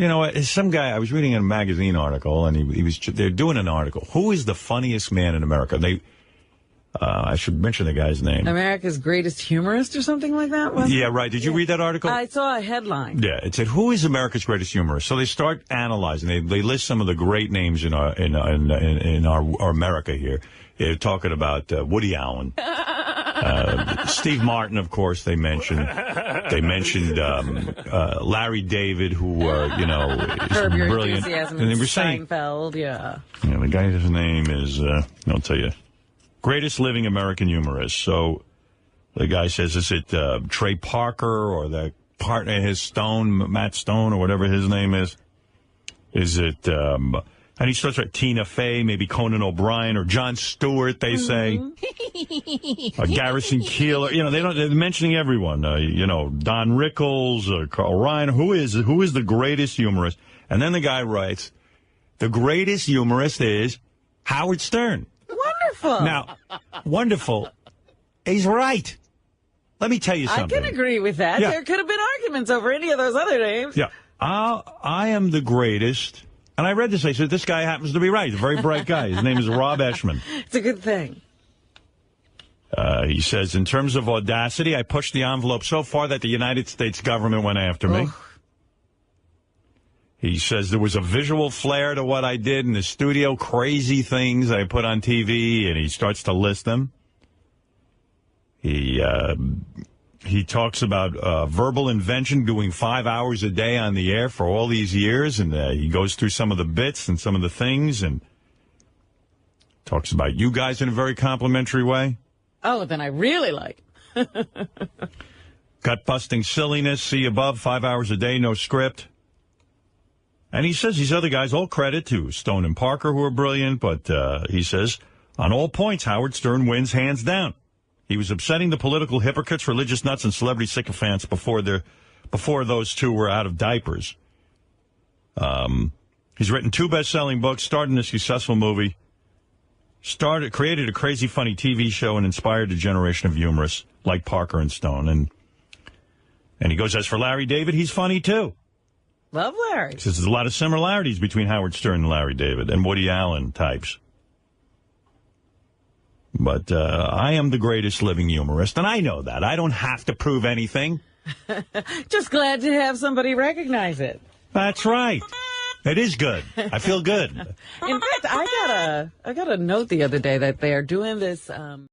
You know, some guy, I was reading a magazine article, and they're doing an article. Who is the funniest man in America? I should mention the guy's name. America's Greatest Humorist or something like that? Yeah, right. Did you read that article? I saw a headline. Yeah, it said, who is America's Greatest Humorist? So they start analyzing. They list some of the great names in our America here. They're talking about Woody Allen. Steve Martin, of course, they mentioned. They mentioned Larry David, who, is Curb Your brilliant. Enthusiasm, and they were saying, Seinfeld, yeah. The guy's name is, I'll tell you, greatest living American humorist. So the guy says, is it Trey Parker or the partner, Matt Stone, or whatever his name is? Is it... and he starts with Tina Fey, maybe Conan O'Brien, or Jon Stewart, they say. Garrison Keillor. They're mentioning everyone. Don Rickles, or Carl Ryan. Who is the greatest humorist? And then the guy writes, the greatest humorist is Howard Stern. Wonderful. Now, wonderful. He's right. Let me tell you something. I can agree with that. Yeah. There could have been arguments over any of those other names. Yeah. I am the greatest... And I read this. I said, this guy happens to be right. He's a very bright guy. His name is Rob Eshman. It's a good thing. He says, in terms of audacity, I pushed the envelope so far that the United States government went after me. He says there was a visual flair to what I did in the studio, crazy things I put on TV, and he starts to list them. He talks about verbal invention, doing 5 hours a day on the air for all these years, and he goes through some of the bits and some of the things, and talks about you guys in a very complimentary way. Oh, then I really like it. Gut-busting silliness, see above, 5 hours a day, no script. And he says these other guys, all credit to Stone and Parker, who are brilliant, but he says, on all points, Howard Stern wins hands down. He was upsetting the political hypocrites, religious nuts, and celebrity sycophants before those two were out of diapers. He's written 2 best-selling books, starred in a successful movie, created a crazy funny TV show, and inspired a generation of humorists like Parker and Stone. And he goes, as for Larry David, he's funny, too. Love Larry. He says there's a lot of similarities between Howard Stern and Larry David and Woody Allen types. But I am the greatest living humorist, and I know that. I don't have to prove anything. Just glad to have somebody recognize it. That's right. It is good. I feel good. In fact, I got a note the other day that they are doing this...